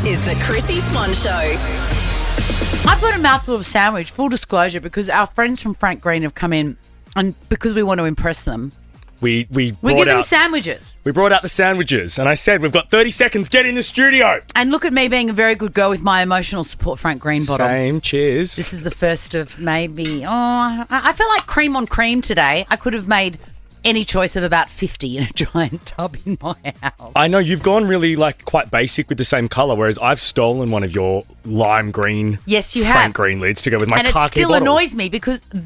This is the Chrissy Swan Show. I've got a mouthful of sandwich, full disclosure, because our friends from Frank Green have come in and because we want to impress them, We we brought give them out sandwiches. we brought out the sandwiches, and I said we've got 30 seconds. Get in the studio. And look at me being a very good girl with my emotional support Frank Green bottle. Same. Cheers. This is the first of maybe, I feel like cream on cream today. I could have made any choice of about 50 in a giant tub in my house. I know you've gone really quite basic with the same colour, whereas I've stolen one of your lime green. Yes, you Frank have. Green lids to go with my and khaki it still bottle. annoys me because the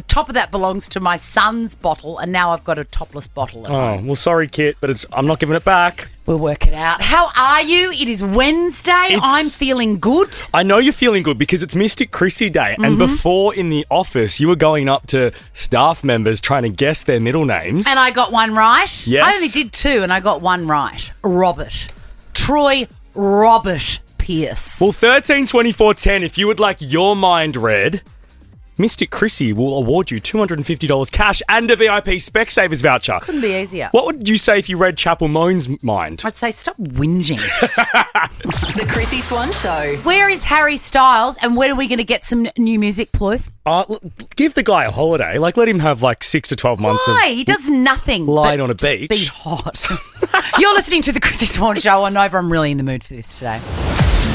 top of that belongs to my son's bottle, and now I've got a topless bottle at home. Oh well, sorry, Kit, but I'm not giving it back. We'll work it out. How are you? It is Wednesday. I'm feeling good. I know you're feeling good because it's Mystic Chrissy Day, and before in the office, you were going up to staff members trying to guess their middle names. And I got one right. Yes. I only did two, and I got one right. Robert. Troy Robert Pierce. Well, 13 24 10, if you would like your mind read, Mystic Chrissy will award you $250 cash and a VIP Specsavers voucher. Couldn't be easier. What would you say if you read Chapel Moan's mind? I'd say stop whinging. The Chrissy Swan Show. Where is Harry Styles, and when are we going to get some new music, please? Look, give the guy a holiday. Let him have 6 to 12 months Why? of... He does nothing lying but on a beach. Be hot. You're listening to the Chrissy Swan Show on Nova. I'm really in the mood for this today.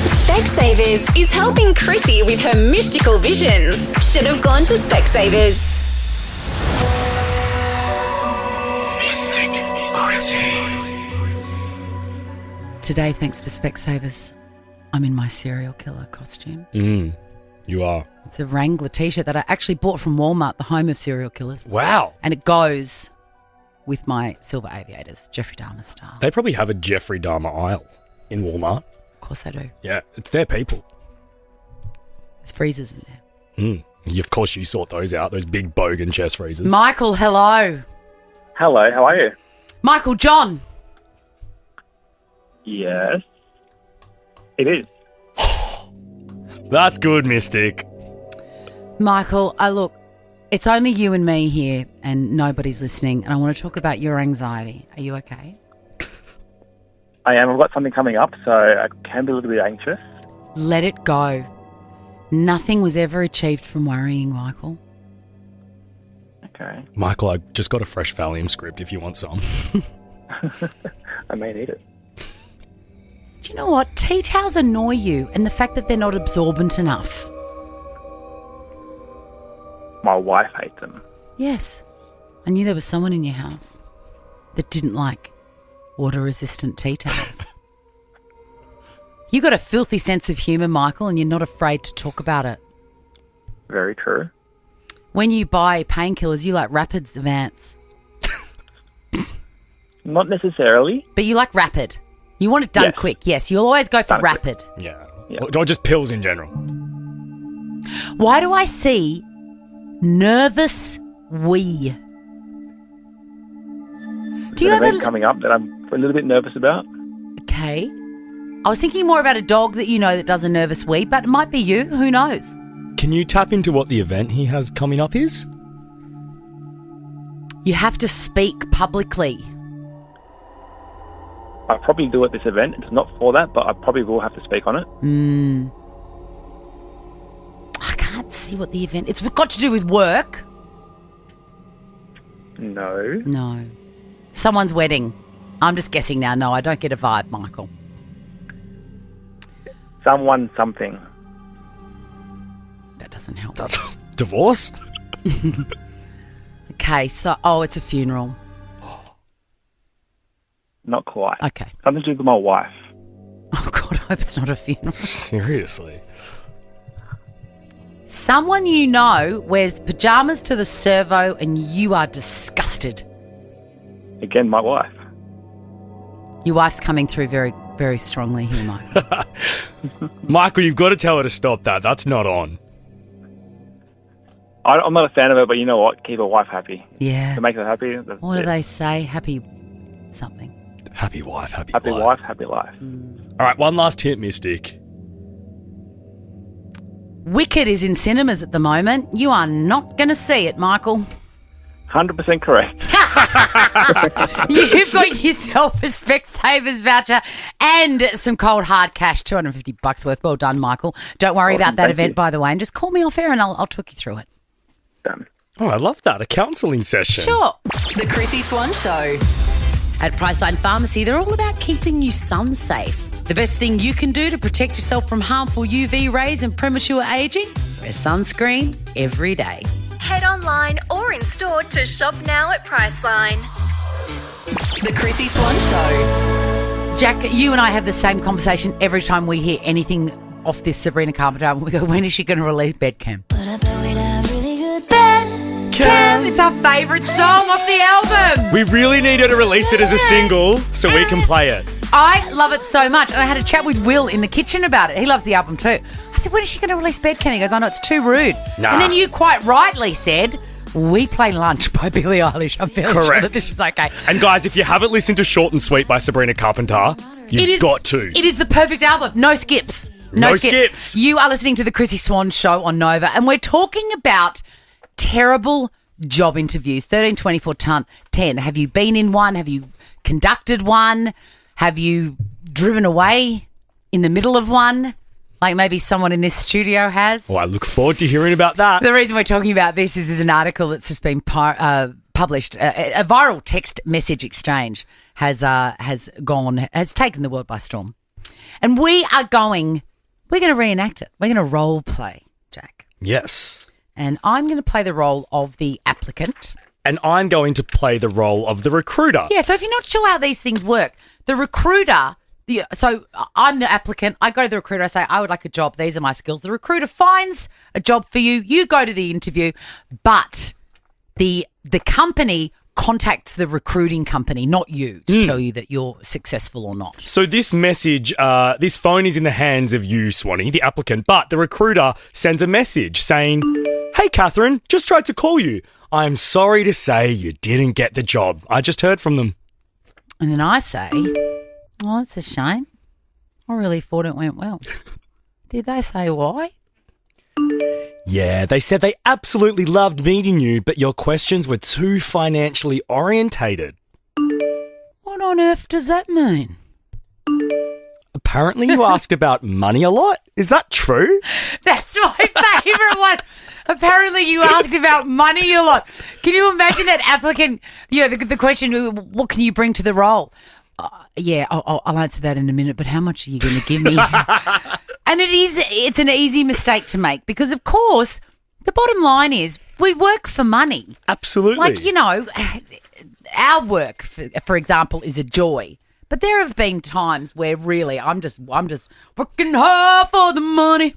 Specsavers is helping Chrissy with her mystical visions. Should have gone to Specsavers. Mystic Chrissy. Today, thanks to Specsavers, I'm in my serial killer costume. You are. It's a Wrangler t-shirt that I actually bought from Walmart, the home of serial killers. Wow. And it goes with my silver aviators, Jeffrey Dahmer style. They probably have a Jeffrey Dahmer aisle in Walmart. Of course they do. Yeah, it's their people. There's freezers in there. Of course you sort those out, those big bogan chest freezers. Michael, hello. Hello, how are you? Michael John. Yes. It is. That's good, Mystic. Michael, look, it's only you and me here and nobody's listening, and I want to talk about your anxiety. Are you okay? I am. I've got something coming up, so I can be a little bit anxious. Let it go. Nothing was ever achieved from worrying, Michael. Okay. Michael, I just got a fresh Valium script if you want some. I may need it. Do you know what? Tea towels annoy you, and the fact that they're not absorbent enough. My wife hates them. Yes. I knew there was someone in your house that didn't like water-resistant tea towels. You got a filthy sense of humour, Michael, and you're not afraid to talk about it. Very true. When you buy painkillers, you like Rapids, Vance. Not necessarily. But you like Rapid. You want it done Yes. quick. Yes, you'll always go for Done quick. Rapid. Yeah. Yeah. Or just pills in general. Why do I see nervous wee? Do you An have event coming up that I'm a little bit nervous about. Okay. I was thinking more about a dog that you know that does a nervous wee, but it might be you. Who knows? Can you tap into what the event he has coming up is? You have to speak publicly. I'll probably do at this event. It's not for that, but I probably will have to speak on it. I can't see what the event... It's got to do with work. No. No. Someone's wedding. I'm just guessing now. No, I don't get a vibe, Michael. Someone something. That doesn't help. That's divorce? Okay, so... it's a funeral. Not quite. Okay. Something to do with my wife. Oh, God, I hope it's not a funeral. Seriously. Someone you know wears pyjamas to the servo and you are disgusted. Again, my wife. Your wife's coming through very, very strongly here, Mike. Michael, you've got to tell her to stop that. That's not on. I'm not a fan of it, but you know what? Keep a wife happy. Yeah. To make her happy. What do they say? Happy something. Happy wife, happy Happy life. wife, happy life. All right, one last hint, Mystic. Wicked is in cinemas at the moment. You are not going to see it, Michael. 100% correct. Ha! You've got yourself a Specsavers voucher and some cold hard cash, $250 worth. Well done, Michael. Don't worry about that thank event, you. by the way, and just call me off air and I'll talk you through it. Done. Oh, I love that. A counselling session. Sure. The Chrissy Swan Show. At Priceline Pharmacy, they're all about keeping you sun safe. The best thing you can do to protect yourself from harmful UV rays and premature aging? Wear sunscreen every day. Head online or in store to shop now at Priceline. The Chrissy Swan Show. Jack, you and I have the same conversation every time we hear anything off this Sabrina Carpenter album. We go, when is she going to release Bedcam? Bedcam! It's our favourite song off the album. We really need her to release it as a single so we can play it. I love it so much. And I had a chat with Will in the kitchen about it. He loves the album too. I said, when is she going to release Bedcam? He goes, oh no, it's too rude. Nah. And then you quite rightly said, We Play Lunch by Billie Eilish. I'm fairly sure that this is okay. And guys, if you haven't listened to Short and Sweet by Sabrina Carpenter, you've got to. It is the perfect album. No skips. No skips. You are listening to the Chrissy Swan Show on Nova, and we're talking about terrible job interviews. 13, 24, 10. Have you been in one? Have you conducted one? Have you driven away in the middle of one? Like maybe someone in this studio has. Oh, I look forward to hearing about that. The reason we're talking about this is an article that's just been published. A viral text message exchange has taken the world by storm. And we're going to reenact it. We're going to role play, Jack. Yes. And I'm going to play the role of the applicant. And I'm going to play the role of the recruiter. Yeah, so if you're not sure how these things work, the recruiter, so I'm the applicant, I go to the recruiter, I say, I would like a job, these are my skills. The recruiter finds a job for you, you go to the interview, but the company contacts the recruiting company, not you, to tell you that you're successful or not. So this message, this phone is in the hands of you, Swanee, the applicant, but the recruiter sends a message saying, hey, Catherine, just tried to call you. I'm sorry to say you didn't get the job. I just heard from them. And then I say, oh, that's a shame. I really thought it went well. Did they say why? Yeah, they said they absolutely loved meeting you, but your questions were too financially orientated. What on earth does that mean? Apparently you asked about money a lot. Is that true? That's my favourite one. Apparently you asked about money a lot. Can you imagine that applicant, the question, what can you bring to the role? I'll answer that in a minute, but how much are you going to give me? And it's an easy mistake to make because, of course, the bottom line is we work for money. Absolutely. Our work, for example, is a joy. But there have been times where really I'm just working hard for the money.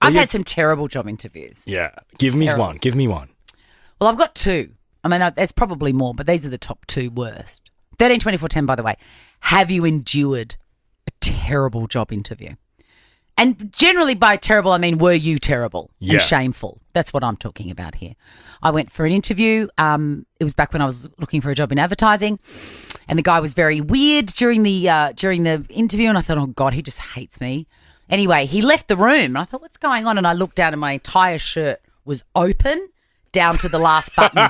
I've had some terrible job interviews. Yeah. Give me one. Give me one. Well, I've got two. I mean, there's probably more, but these are the top two worst. 13, 24, 10, by the way. Have you endured a terrible job interview? And generally by terrible, I mean, were you terrible and shameful? That's what I'm talking about here. I went for an interview. It was back when I was looking for a job in advertising, and the guy was very weird during the interview, and I thought, oh, God, he just hates me. Anyway, he left the room, and I thought, what's going on? And I looked down, and my entire shirt was open down to the last button.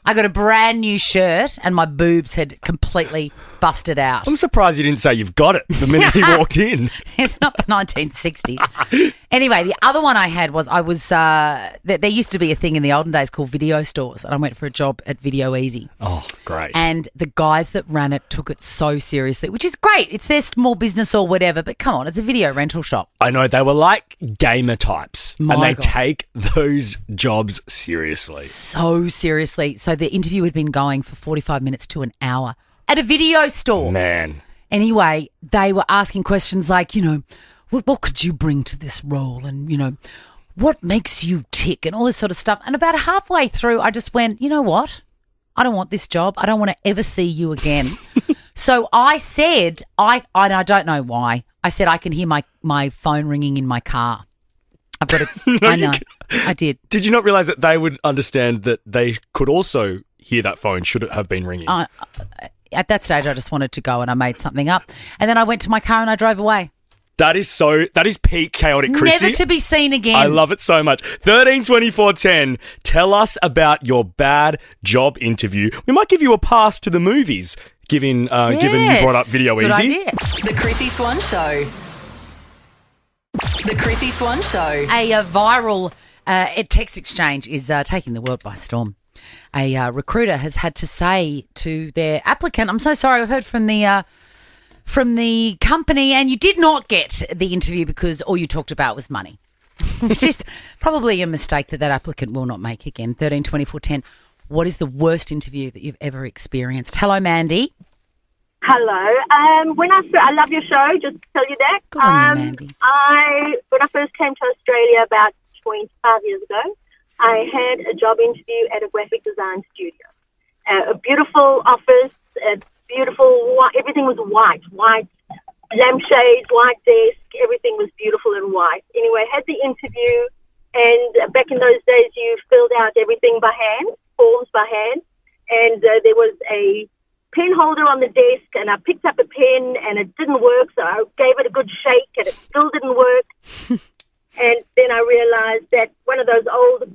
I got a brand new shirt and my boobs had completely busted out. I'm surprised you didn't say you've got it the minute he walked in. It's not the 1960s. Anyway, the other one I had was there used to be a thing in the olden days called video stores, and I went for a job at Video Easy. Oh, great. And the guys that ran it took it so seriously, which is great. It's their small business or whatever, but come on, it's a video rental shop. I know, they were like gamer types, My and they God. take those jobs seriously. So seriously. So the interview had been going for 45 minutes to an hour at a video store. Man. Anyway, they were asking questions like, what could you bring to this role? And, what makes you tick and all this sort of stuff. And about halfway through, I just went, you know what? I don't want this job. I don't want to ever see you again. So I said, I don't know why. I said, I can hear my phone ringing in my car. I've got to, I know. I did. Did you not realise that they would understand that they could also hear that phone should it have been ringing? At that stage, I just wanted to go and I made something up. And then I went to my car and I drove away. That is peak chaotic Chrissy. Never to be seen again. I love it so much. 13 24 10. Tell us about your bad job interview. We might give you a pass to the movies, given you brought up Video Good Easy. idea. The Chrissy Swan Show. The Chrissy Swan Show. A viral text exchange is taking the world by storm. A recruiter has had to say to their applicant, I'm so sorry, I've heard from the company and you did not get the interview because all you talked about was money, which is probably a mistake that applicant will not make again. 13 24 10. What is the worst interview that you've ever experienced? Hello, Mandy. Hello. I love your show, just to tell you that. Good on you, Mandy. When I first came to Australia about 25 years ago, I had a job interview at a graphic design studio. A beautiful office, everything was white lampshades, white desk, everything was beautiful and white. Anyway, I had the interview, and back in those days you filled out everything by hand, forms by hand, and there was a pen holder on the desk, and I picked up a pen and it didn't work, so I gave it a good shake and it still didn't work. And then I realised that one of those old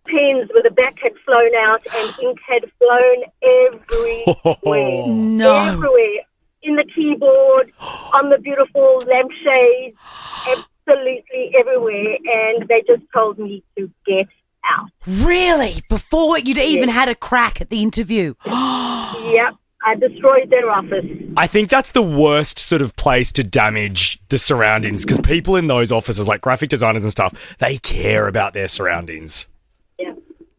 pens with the back had flown out and ink had flown everywhere. No. Everywhere. In the keyboard, on the beautiful lampshades, absolutely everywhere. And they just told me to get out. Really? Before you'd even had a crack at the interview? Yep. I destroyed their office. I think that's the worst sort of place to damage the surroundings because people in those offices, like graphic designers and stuff, they care about their surroundings. Yeah.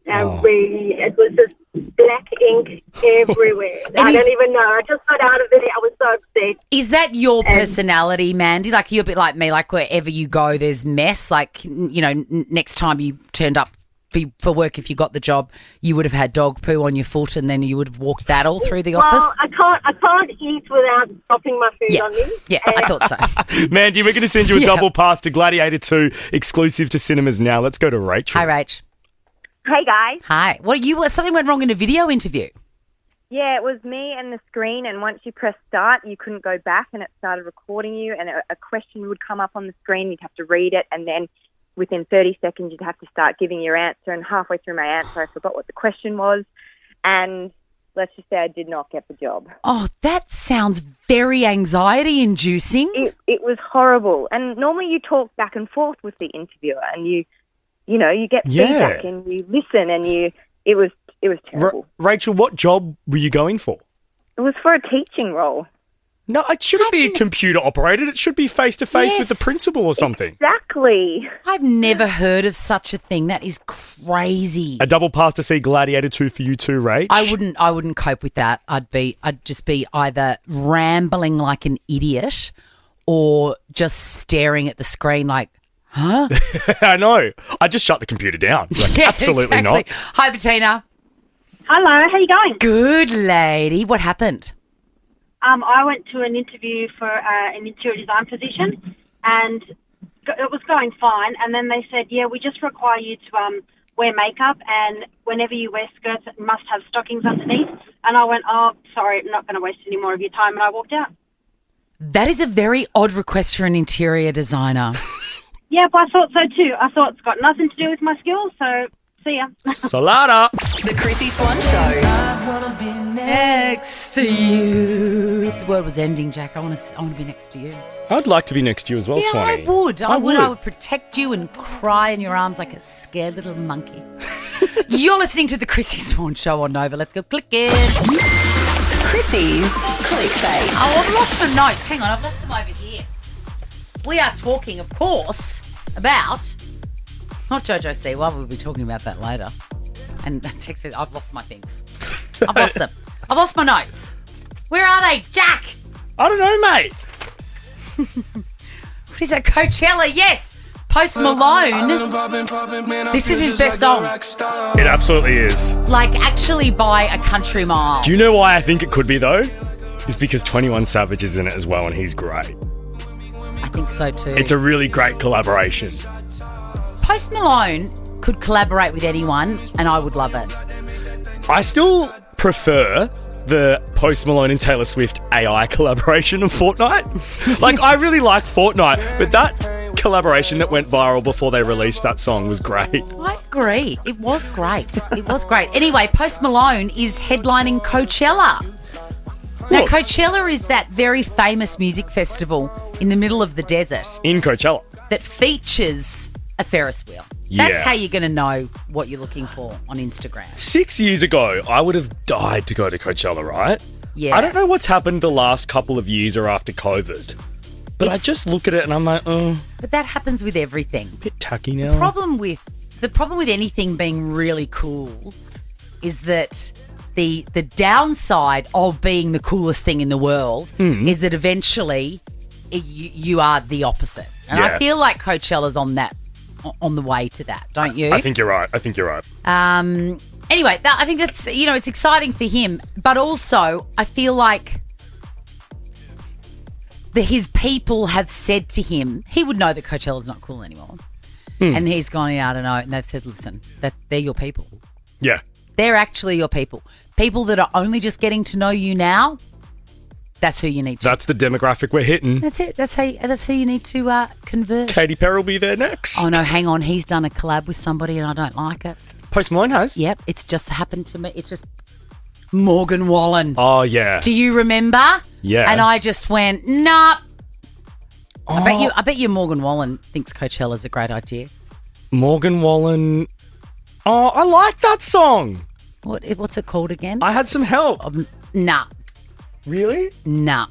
It was just black ink everywhere. I don't even know. I just got out of it. I was so upset. Is that your personality, Mandy? Like, you're a bit like me, like wherever you go, there's mess. Like, you know, next time you turned up for work, if you got the job, you would have had dog poo on your foot and then you would have walked that all through the office? Well, I can't eat without dropping my food on me. Yeah, I thought so. Mandy, we're going to send you a double pass to Gladiator 2, exclusive to cinemas now. Let's go to Rachel. Hi, Rach. Hey, guys. Hi. Something went wrong in a video interview? Yeah, it was me and the screen, and once you press start, you couldn't go back, and it started recording you, and a question would come up on the screen. You'd have to read it, and then within 30 seconds, you'd have to start giving your answer, and halfway through my answer, I forgot what the question was, and let's just say I did not get the job. Oh, that sounds very anxiety-inducing. It was horrible, and normally you talk back and forth with the interviewer, and you get feedback, and you listen, and it was terrible. Rachel, what job were you going for? It was for a teaching role. No, it shouldn't be computer operated. It should be face-to-face with the principal or something. Exactly. I've never heard of such a thing. That is crazy. A double pass to see Gladiator 2 for you too, Rach. I wouldn't cope with that. I'd just be either rambling like an idiot or just staring at the screen like, huh? I know. I just shut the computer down. Like, absolutely exactly. not. Hi, Bettina. Hello, how you going? Good lady. What happened? I went to an interview for an interior design position, and it was going fine. And then they said, yeah, we just require you to wear makeup, and whenever you wear skirts, it must have stockings underneath. And I went, oh, sorry, I'm not going to waste any more of your time, and I walked out. That is a very odd request for an interior designer. Yeah, but I thought so too. I thought it's got nothing to do with my skills, so see ya. Salada. The Chrissy Swan Show. Next to you. If the world was ending, Jack, I want to be next to you. I'd like to be next to you as well, Yeah, Swanee. I would. I would. I would protect you and cry in your arms like a scared little monkey. You're listening to the Chrissy Swan Show on Nova. Let's go click it. Chrissy's Clickbait. Oh, I've lost my notes. Hang on, I've left them over here. We are talking, of course, about not Jojo Siwa. We'll be talking about that later. And text says, I've lost my things. I've lost them. I've lost my notes. Where are they, Jack? I don't know, mate. What is that? Coachella? Yes. Post Malone. This is his best song. It absolutely is. Like, actually by a country mile. Do you know why I think it could be, though? It's because 21 Savage is in it as well, and he's great. I think so too. It's a really great collaboration. Post Malone could collaborate with anyone, and I would love it. I still prefer the Post Malone and Taylor Swift AI collaboration of Fortnite. Like, I really like Fortnite, but that collaboration that went viral before they released that song was great. I agree. It was great. It was great. Anyway, Post Malone is headlining Coachella. Now, Look. Coachella is that very famous music festival in the middle of the desert In Coachella. that features a Ferris wheel. Yeah. That's how you're going to know what you're looking for on Instagram. 6 years ago, I would have died to go to Coachella, right? Yeah. I don't know what's happened the last couple of years or after COVID, but I just look at it and I'm like, But that happens with everything. bit tacky now. The problem with anything being really cool is that the downside of being the coolest thing in the world is that eventually you are the opposite. And I Yeah. feel like Coachella's on the way to that, don't you? I think you're right. Anyway, I think that's, it's exciting for him. But also, I feel like his people have said to him, he would know that Coachella's not cool anymore. And he's gone, I don't know. And they've said, listen, that they're your people. Yeah. They're actually your people. People that are only just getting to know you now, that's who you need to. That's the demographic we're hitting. That's it. That's who you need to convert. Katy Perry will be there next. Oh, no, hang on. He's done a collab with somebody and I don't like it. Post Malone has? Yep, it's just happened to me. It's just Morgan Wallen. Oh, yeah. Do you remember? Yeah. And I just went, nah. I bet you Morgan Wallen thinks Coachella's a great idea. Morgan Wallen. Oh, I like that song. What's it called again? I had some help. Nah. Really? Nah.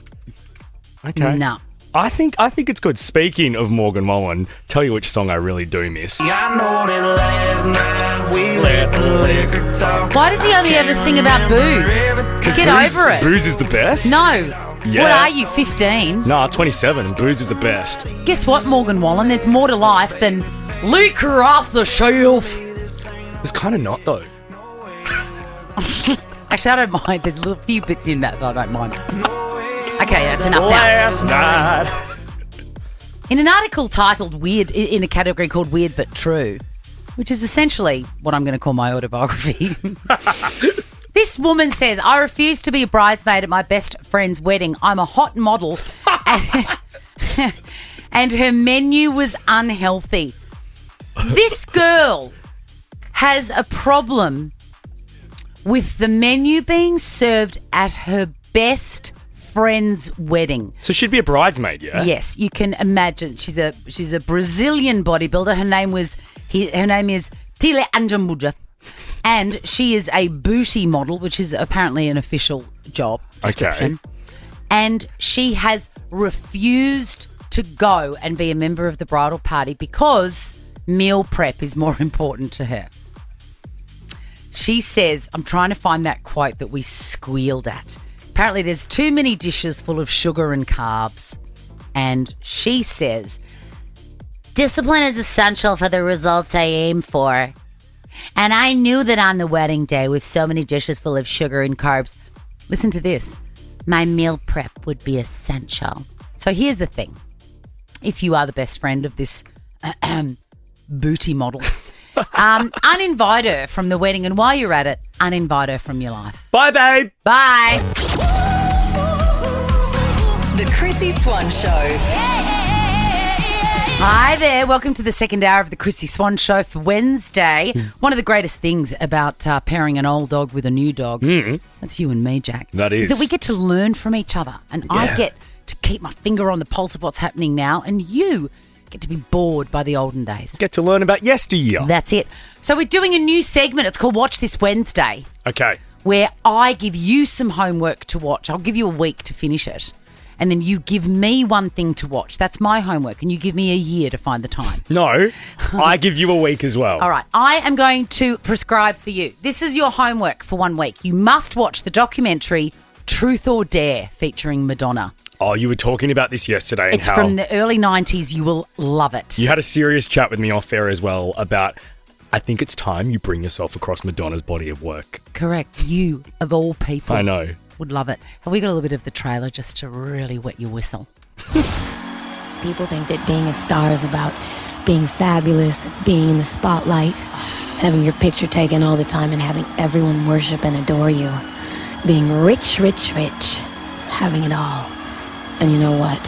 Okay. Nah. I think it's good. Speaking of Morgan Wallen, tell you which song I really do miss. I know that last night we let the liquor talk. Why does he only ever sing about booze? Get over it. Booze is the best? No. Yeah. What are you, 15? Nah, 27 and booze is the best. Guess what, Morgan Wallen? There's more to life than liquor off the shelf. It's kind of not, though. Actually, I don't mind. There's a few bits in that I don't mind. Okay, that's enough now. Last night. In an article titled Weird, in a category called Weird But True, which is essentially what I'm going to call my autobiography, this woman says, I refuse to be a bridesmaid at my best friend's wedding. I'm a hot model and her menu was unhealthy. This girl has a problem with the menu being served at her best friend's wedding. So she'd be a bridesmaid, yeah? Yes, you can imagine. She's a Brazilian bodybuilder. Her name is Tile Anjambuja. And she is a booty model, which is apparently an official job description. Okay. And she has refused to go and be a member of the bridal party because meal prep is more important to her. She says, I'm trying to find that quote that we squealed at. Apparently there's too many dishes full of sugar and carbs. And she says, discipline is essential for the results I aim for. And I knew that on the wedding day with so many dishes full of sugar and carbs, listen to this, my meal prep would be essential. So here's the thing. If you are the best friend of this booty model, uninvite her from the wedding. And while you're at it, uninvite her from your life. Bye, babe. Bye. The Chrissy Swan Show. Hi there. Welcome to the second hour of the Chrissy Swan Show for Wednesday. One of the greatest things about pairing an old dog with a new dog, that's you and me, Jack. That is. that we get to learn from each other. And I Yeah. get to keep my finger on the pulse of what's happening now. And you get to be bored by the olden days. Get to learn about yesteryear. That's it. So we're doing a new segment. It's called Watch This Wednesday, Okay. where I give you some homework to watch. I'll give you a week to finish it. And then you give me one thing to watch. That's my homework. And you give me a year to find the time. No, I give you a week as well. All right. I am going to prescribe for you. This is your homework for 1 week. You must watch the documentary Truth or Dare featuring Madonna. Oh, you were talking about this yesterday. It's and how from the early 90s. You will love it. you had a serious chat with me off air as well about, I think it's time you bring yourself across Madonna's body of work. Correct. You, of all people. I know. Would love it. Have we got a little bit of the trailer just to really wet your whistle? People think that being a star is about being fabulous, being in the spotlight, having your picture taken all the time and having everyone worship and adore you. being rich, having it all. And you know what?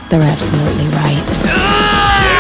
They're absolutely right.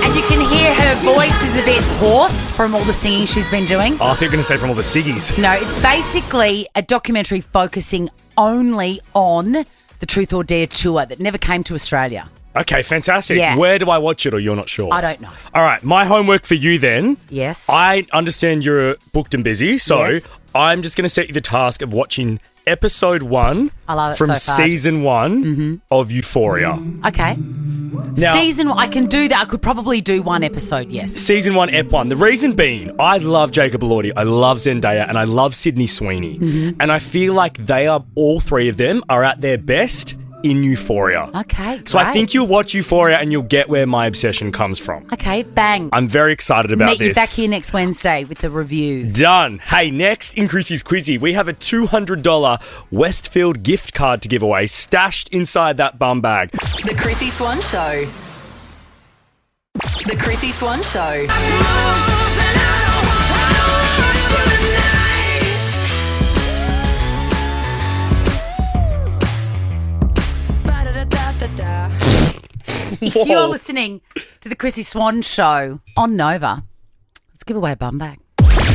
And you can hear her voice is a bit hoarse from all the singing she's been doing. Oh, I think you're going to say from all the ciggies. No, it's basically a documentary focusing only on the Truth or Dare tour that never came to Australia. Okay, fantastic. Yeah. Where do I watch it, or you're not sure? I don't know. All right, my homework for you then. Yes. I understand you're booked and busy, so Yes. I'm just going to set you the task of watching episode 1 I love it from so far. season 1 of Euphoria. Okay. Now- Season, I can do that. I could probably do one episode, yes. Season 1, Ep 1. The reason being, I love Jacob Elordi, I love Zendaya, and I love Sydney Sweeney. Mm-hmm. And I feel like all three of them are at their best in Euphoria. Okay, So I great. think you'll watch Euphoria and you'll get where my obsession comes from. Okay, bang. I'm very excited about Meet this. you back here next Wednesday with the review. Done. Hey, next in Chrissy's Quizzy, we have a $200 Westfield gift card to give away, stashed inside that bum bag. The Chrissy Swan Show. The Chrissy Swan Show. You're listening to the Chrissy Swan Show on Nova. Let's give away a bum bag.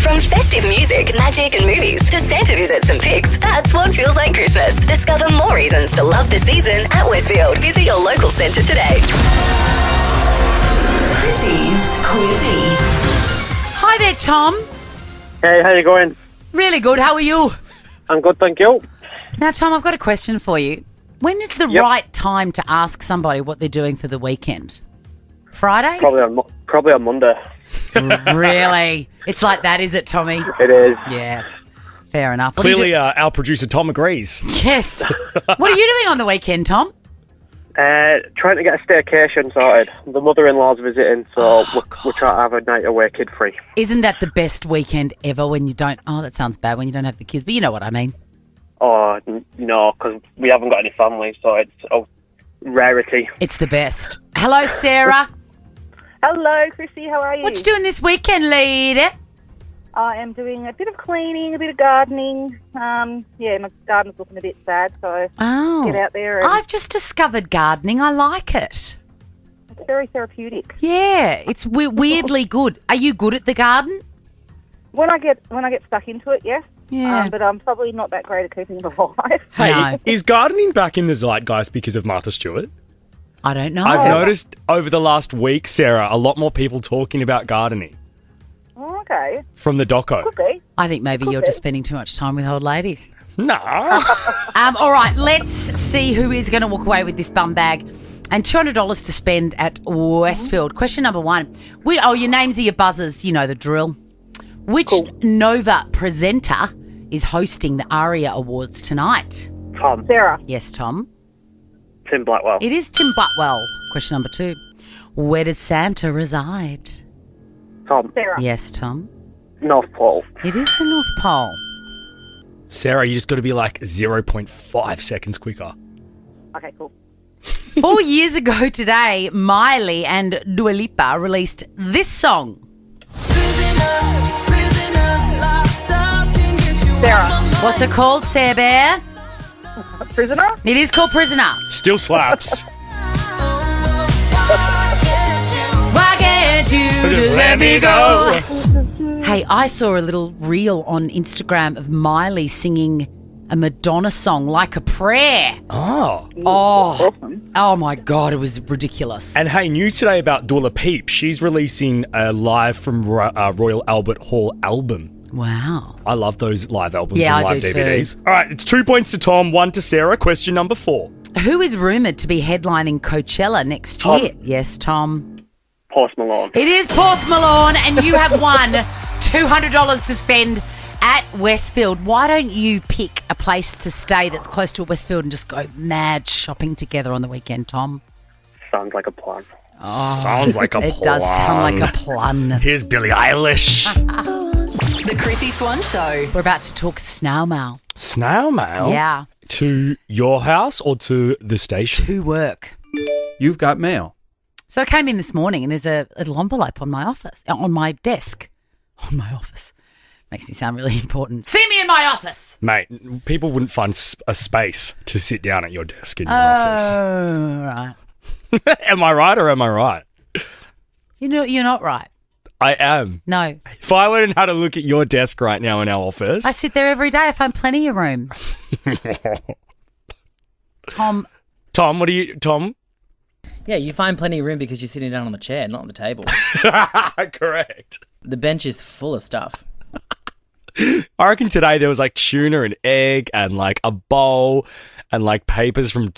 From festive music, magic, and movies to Santa visits and pics, that's what feels like Christmas. Discover more reasons to love the season at Westfield. Visit your local centre today. Chrissy's Quizzy. Hi there, Tom. Hey, how you going? Really good. How are you? I'm good, thank you. Now, Tom, I've got a question for you. When is the right time to ask somebody what they're doing for the weekend? Friday? Probably on Monday. Really? It's like that, is it, Tommy? It is. Yeah. Fair enough. What do you Clearly, our producer Tom agrees. do- Yes. What are you doing on the weekend, Tom? Trying to get a staycation sorted. The mother-in-law's visiting, so we're trying to have a night away kid-free. Isn't that the best weekend ever when you don't... Oh, that sounds bad when you don't have the kids, but you know what I mean. Oh, no, because we haven't got any family, so it's a rarity. It's the best. Hello, Sarah. Hello, Chrissy. How are you? What you doing this weekend, lady? I am doing a bit of cleaning, a bit of gardening. My garden's looking a bit sad, so Oh. get out there. And I've just discovered gardening. I like it. it's very therapeutic. Yeah, it's weirdly good. Are you good at the garden? When I get stuck into it, yes. Yeah. But I'm probably not that great at keeping it alive. Hey, No. is gardening back in the zeitgeist because of Martha Stewart? I don't know. I've noticed over the last week, Sarah, a lot more people talking about gardening Oh, okay. from the doco. Could be. I think maybe you're be. just spending too much time with old ladies. No. All right, let's see who is going to walk away with this bum bag and $200 to spend at Westfield. Question number 1. Your names are your buzzers. You know the drill. Which Nova presenter is hosting the ARIA Awards tonight? Tom. Sarah. Yes, Tom. Tim Blackwell. It is Tim Butwell. Question number 2. Where does Santa reside? Tom. Sarah. Yes, Tom. North Pole. It is the North Pole. Sarah, you just got to be like 0.5 seconds quicker. Okay, cool. 4 years ago today, Miley and Dua Lipa released this song. Sarah. What's it called, Sarah Bear? Prisoner? It is called Prisoner. Still slaps. Why can't you Just let me go. Hey, I saw a little reel on Instagram of Miley singing a Madonna song, Like a Prayer. Oh. Oh my God, it was ridiculous. And hey, news today about Dua Lipa. She's releasing a live from Royal Albert Hall album. Wow. I love those live albums Yeah, and I live do DVDs. too. All right, it's 2 points to Tom, 1 to Sarah. Question number 4. Who is rumoured to be headlining Coachella next year? Yes, Tom. Post Malone. It is Post Malone, and you have won $200 to spend at Westfield. Why don't you pick a place to stay that's close to Westfield and just go mad shopping together on the weekend, Tom? Sounds like a plan. Sounds like a It plan. does sound like a plan. Here's Billie Eilish. The Chrissy Swan Show. We're about to talk snail mail. Snail mail? Yeah. To your house or to the station? To work. You've got mail. So I came in this morning and there's a little envelope on my office, on my desk. On my office. Makes me sound really important. See me in my office. Mate, people wouldn't find a space to sit down at your desk in your office. Oh, right. Am I right or am I right? You know, you're not right. I am. No. If I learned how to look at your desk right now in our office. I sit there every day. I find plenty of room. Tom, what do you, Tom? Yeah, you find plenty of room because you're sitting down on the chair, not on the table. Correct. The bench is full of stuff. I reckon today there was like tuna and egg and like a bowl and like papers from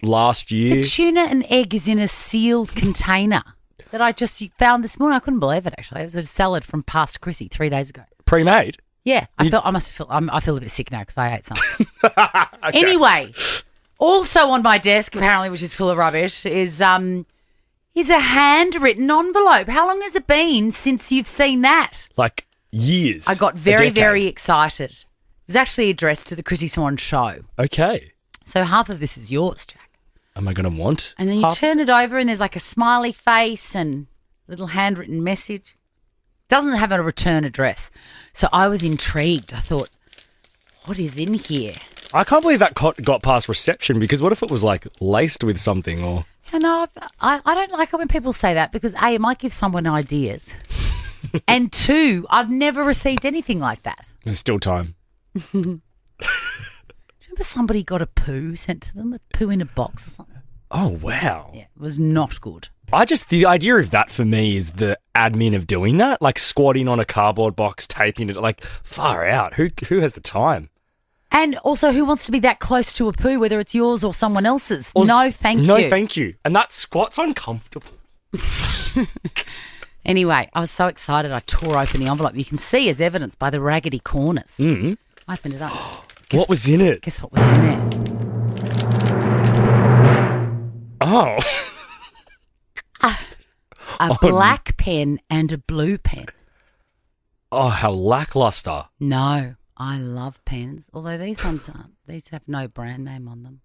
last year. the tuna and egg is in a sealed container that I just found this morning. I couldn't believe it, actually. It was a salad from past Chrissy 3 days ago. Pre-made? Yeah. I feel a bit sick now because I ate something. Anyway, also on my desk, apparently, which is full of rubbish, is a handwritten envelope. How long has it been since you've seen that? Like years. I got very, very excited. It was actually addressed to the Chrissy Swan show. Okay. So half of this is yours, Jack. Am I going to want? And then you turn it over and there's like a smiley face and a little handwritten message. Doesn't have a return address. So I was intrigued. I thought, what is in here? I can't believe that got past reception because what if it was like laced with something or... You know, I don't like it when people say that because A, it might give someone ideas. And 2, I've never received anything like that. There's still time. Remember somebody got a poo sent to them? A poo in a box or something? Oh, wow. Yeah, it was not good. The idea of that for me is the admin of doing that, like squatting on a cardboard box, taping it, like far out. Who has the time? And also, who wants to be that close to a poo, whether it's yours or someone else's? No, thank you. No, thank you. And that squat's uncomfortable. Anyway, I was so excited I tore open the envelope. You can see as evidence by the raggedy corners. Mm. I opened it up. What was in it? Guess what was in there? Oh. A black pen and a blue pen. Oh, how lackluster. No, I love pens. Although these ones aren't. These have no brand name on them.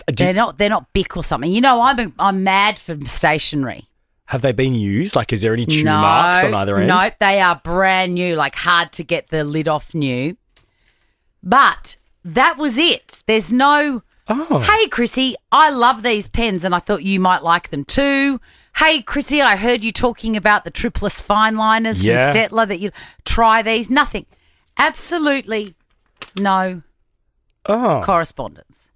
They're not Bic or something. You know, I'm mad for stationery. Have they been used? Like, is there any chew marks on either end? No, they are brand new, like hard to get the lid off new. But that was it. There's no, hey, Chrissy, I love these pens and I thought you might like them too. Hey, Chrissy, I heard you talking about the tripless fine liners from Stettler that you try these. Nothing. Absolutely no correspondence.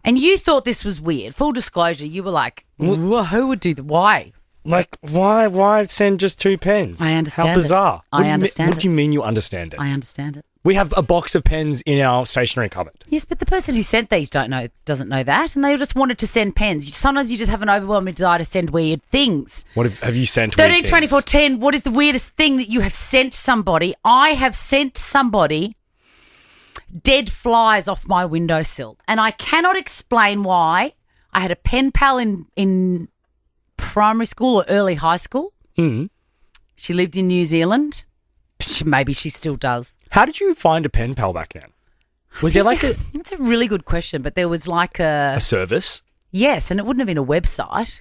And you thought this was weird. Full disclosure, you were like, who would do that? Why? Like, why send just 2 pens? I understand How bizarre. I understand What do you mean you understand it? I understand it. We have a box of pens in our stationery cupboard. Yes, but the person who sent these doesn't know that, and they just wanted to send pens. Sometimes you just have an overwhelming desire to send weird things. What have you sent? 13, 24, 10. What is the weirdest thing that you have sent somebody? I have sent somebody dead flies off my windowsill, and I cannot explain why. I had a pen pal in primary school or early high school. Mm. She lived in New Zealand. Maybe she still does. How did you find a pen pal back then? Was there like a... That's a really good question, but there was like a service? Yes, and it wouldn't have been a website.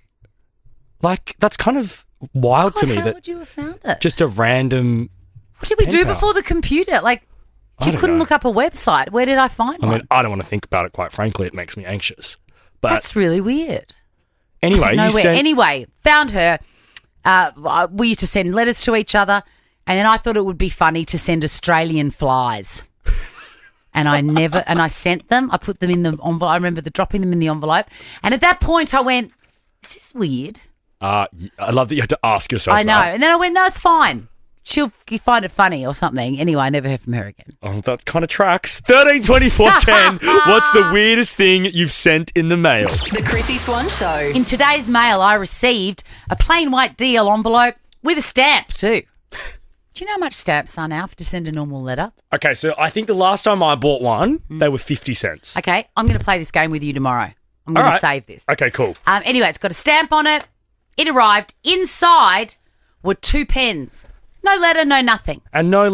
Like, that's kind of wild to me. How would you have found it? Just a random... What did we do before the computer? Like, you couldn't look up a website. Where did I find one? I mean, I don't want to think about it, quite frankly. It makes me anxious. But that's really weird. Anyway, Anyway, found her. We used to send letters to each other, and then I thought it would be funny to send Australian flies. And I sent them. I put them in the envelope. I remember dropping them in the envelope. And at that point, I went, is this weird? I love that you had to ask yourself I know. that. And then I went, no, it's fine. She'll find it funny or something. Anyway, I never heard from her again. Oh, that kind of tracks. 13, 24, 10. What's the weirdest thing you've sent in the mail? The Chrissy Swan Show. In today's mail, I received a plain white DL envelope with a stamp too. Do you know how much stamps are now to send a normal letter? Okay, so I think the last time I bought one, they were 50 cents. Okay, I'm going to play this game with you tomorrow. I'm going to save this. Okay, cool. Anyway, it's got a stamp on it. It arrived. Inside were 2 pens. No letter, no nothing. And no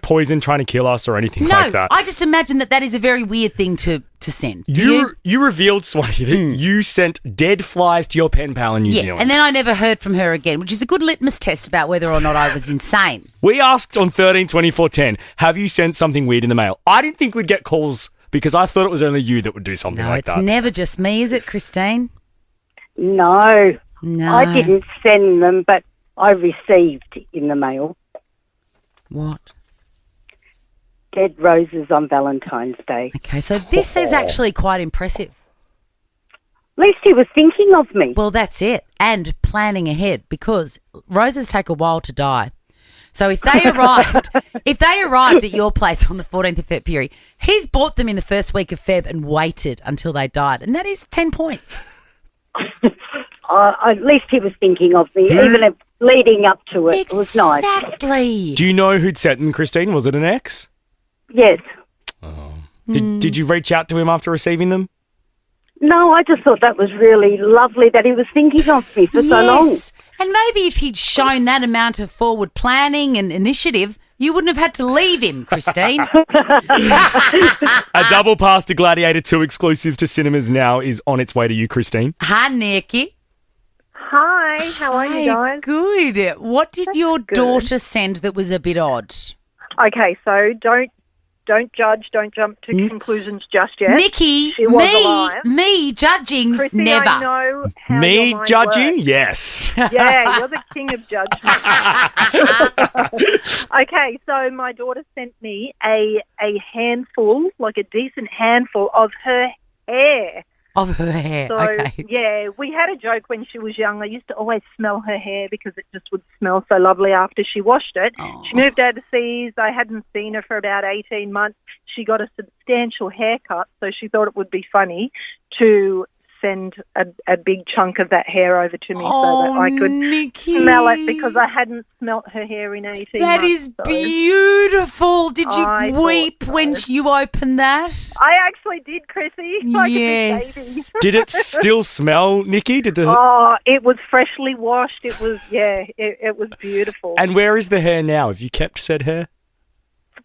poison trying to kill us or anything like that. I just imagine that is a very weird thing to to send. Do You revealed, Swanee, that you sent dead flies to your pen pal in New Zealand. And then I never heard from her again, which is a good litmus test about whether or not I was insane. We asked on 13 24 10, have you sent something weird in the mail? I didn't think we'd get calls because I thought it was only you that would do something like that. It's never just me, is it, Christine? No. No. I didn't send them, but I received in the mail. What? Dead roses on Valentine's Day. Okay, so this is actually quite impressive. At least he was thinking of me. Well, that's it. And planning ahead, because roses take a while to die. So if they arrived at your place on the 14th of February, he's bought them in the first week of Feb and waited until they died. And that is 10 points. At least he was thinking of me, even leading up to it. It was nice. Exactly. Do you know who'd sent them, Christine? Was it an ex? Yes. Did you reach out to him after receiving them? No, I just thought that was really lovely that he was thinking of me for so long. And maybe if he'd shown that amount of forward planning and initiative, you wouldn't have had to leave him, Christine. A double pass to Gladiator 2 exclusive to cinemas now is on its way to you, Christine. Hi, Nikki. Hi, how are you guys? Good. What did your daughter send that was a bit odd? Okay, so don't judge, don't jump to conclusions just yet. Nikki, she was alive. me judging, Chrissy, never. I know how Me your mind judging? works. Yes. Yeah, you're the king of judgment. Okay, so my daughter sent me a handful, like a decent handful of her hair. Of her hair, So, okay. yeah, we had a joke when she was young. I used to always smell her hair because it just would smell so lovely after she washed it. Oh. She moved overseas. I hadn't seen her for about 18 months. She got a substantial haircut, so she thought it would be funny to send a big chunk of that hair over to me so that I could smell it because I hadn't smelt her hair in 18 That months. is beautiful. Did you weep when you opened that? I actually did, Chrissy. Like a big baby. Did it still smell, Nikki? Oh, it was freshly washed. It was, it was beautiful. And where is the hair now? Have you kept said hair?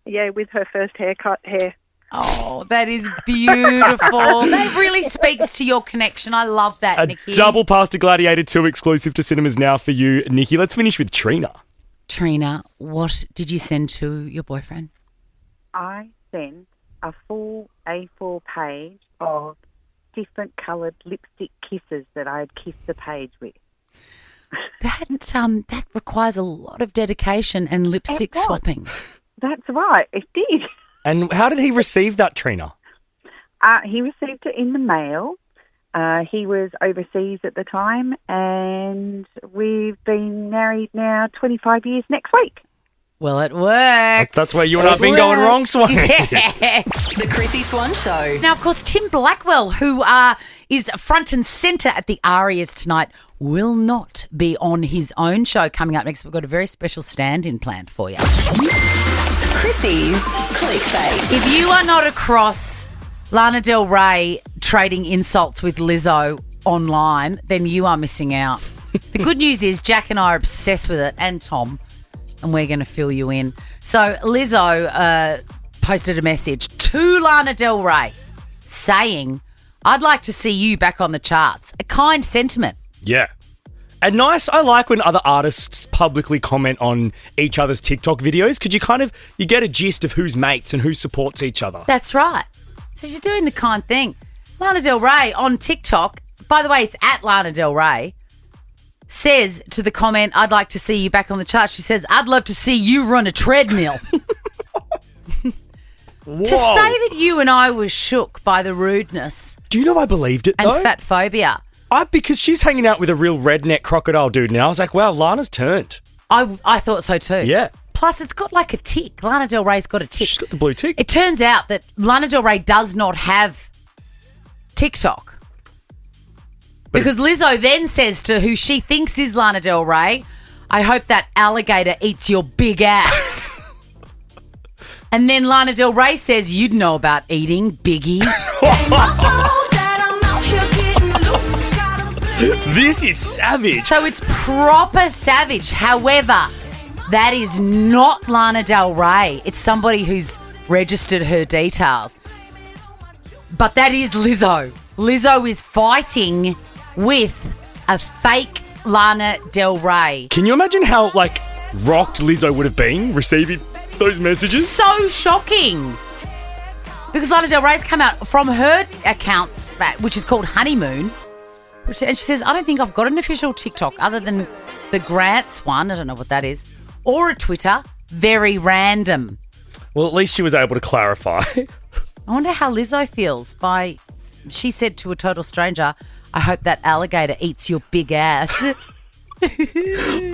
Yeah, with her first haircut hair. Oh, that is beautiful. That really speaks to your connection. I love that, Nikki. Double pass to Gladiator 2 exclusive to cinemas now for you, Nikki. Let's finish with Trina. Trina, what did you send to your boyfriend? I sent a full A4 page of different coloured lipstick kisses that I had kissed the page with. That requires a lot of dedication and lipstick swapping. That's right, it did. And how did he receive that, Trina? He received it in the mail. He was overseas at the time, and we've been married now 25 years next week. Well, it worked. That's where you and I have been going wrong, Swan. Yes. The Chrissy Swan Show. Now, of course, Tim Blackwell, who is front and centre at the Arias tonight, will not be on his own show coming up next. We've got a very special stand-in planned for you. Chrissy's Clickbait. If you are not across Lana Del Rey trading insults with Lizzo online, then you are missing out. The good news is Jack and I are obsessed with it, and Tom, and we're going to fill you in. So Lizzo posted a message to Lana Del Rey saying, "I'd like to see you back on the charts." A kind sentiment. Yeah. And nice, I like when other artists publicly comment on each other's TikTok videos because you get a gist of who's mates and who supports each other. That's right. So she's doing the kind thing. Lana Del Rey on TikTok, by the way, it's at Lana Del Rey, says to the comment, "I'd like to see you back on the charts." She says, "I'd love to see you run a treadmill." To say that you and I were shook by the rudeness. Do you know I believed it, and though? fat phobia. Because she's hanging out with a real redneck crocodile dude now. I was like, wow, Lana's turned. I thought so too. Yeah. Plus, it's got like a tick. Lana Del Rey's got a tick. She's got the blue tick. It turns out that Lana Del Rey does not have TikTok. Because Lizzo then says to who she thinks is Lana Del Rey, "I hope that alligator eats your big ass." And then Lana Del Rey says, "You'd know about eating, Biggie." This is savage. So it's proper savage. However, that is not Lana Del Rey. It's somebody who's registered her details. But that is Lizzo. Lizzo is fighting with a fake Lana Del Rey. Can you imagine how, rocked Lizzo would have been receiving those messages? So shocking. Because Lana Del Rey's come out from her accounts, which is called Honeymoon, and she says, I don't think I've got an official TikTok other than the Grants one. I don't know what that is. Or a Twitter. Very random. Well, at least she was able to clarify. I wonder how Lizzo feels she said to a total stranger, I hope that alligator eats your big ass.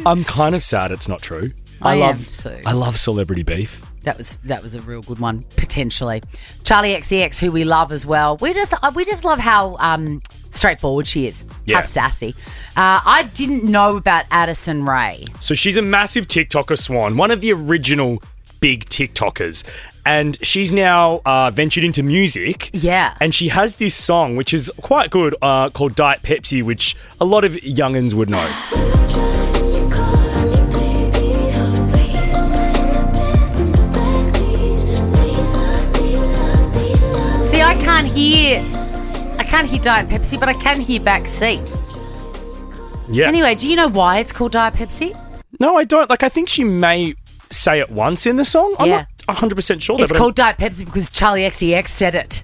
I'm kind of sad it's not true. I am too. I love celebrity beef. That was a real good one, potentially. Charlie XCX, who we love as well. We just love how straightforward she is. Yeah. How sassy. I didn't know about Addison Rae. So she's a massive TikToker, Swan, one of the original big TikTokers. And she's now ventured into music. Yeah. And she has this song, which is quite good, called Diet Pepsi, which a lot of young'uns would know. See, I can't hear Diet Pepsi, but I can hear Backseat. Yeah. Anyway, do you know why it's called Diet Pepsi? No, I don't. I think she may say it once in the song. I'm not 100% sure. It's called Diet Pepsi because Charlie XCX said it.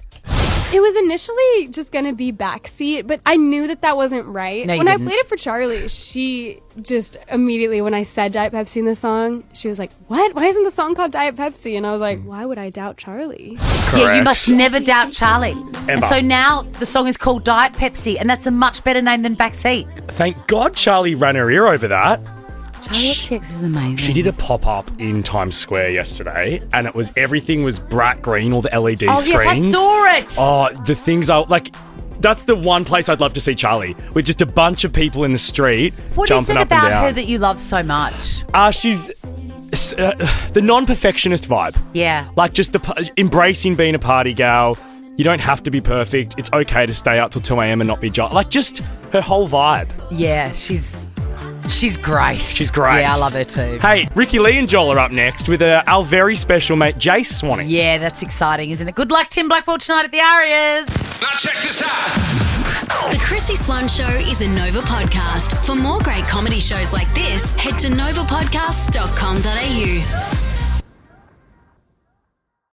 It was initially just going to be Backseat, but I knew that wasn't right. No, when didn't. I played it for Charlie, she just immediately, when I said Diet Pepsi in the song, she was like, what? Why isn't the song called Diet Pepsi? And I was like, why would I doubt Charlie? Yeah, you must never doubt Charlie. Ever. And so now the song is called Diet Pepsi, and that's a much better name than Backseat. Thank God Charlie ran her ear over that. Charlie XCX is amazing. She did a pop-up in Times Square yesterday, and everything was bright green, all the LED screens. Yes, I saw it. Oh, the things that's the one place I'd love to see Charlie, with just a bunch of people in the street What is jumping it up and about down. her that you love so much? She's the non-perfectionist vibe. Yeah. Just embracing being a party gal. You don't have to be perfect. It's okay to stay up till 2 a.m. and not be just her whole vibe. Yeah, she's great. She's great. Yeah, I love her too. Hey, Ricky Lee and Joel are up next with our very special mate, Jace Swanee. Yeah, that's exciting, isn't it? Good luck, Tim Blackwell, tonight at the Arias. Now check this out. The Chrissy Swan Show is a Nova podcast. For more great comedy shows like this, head to novapodcast.com.au.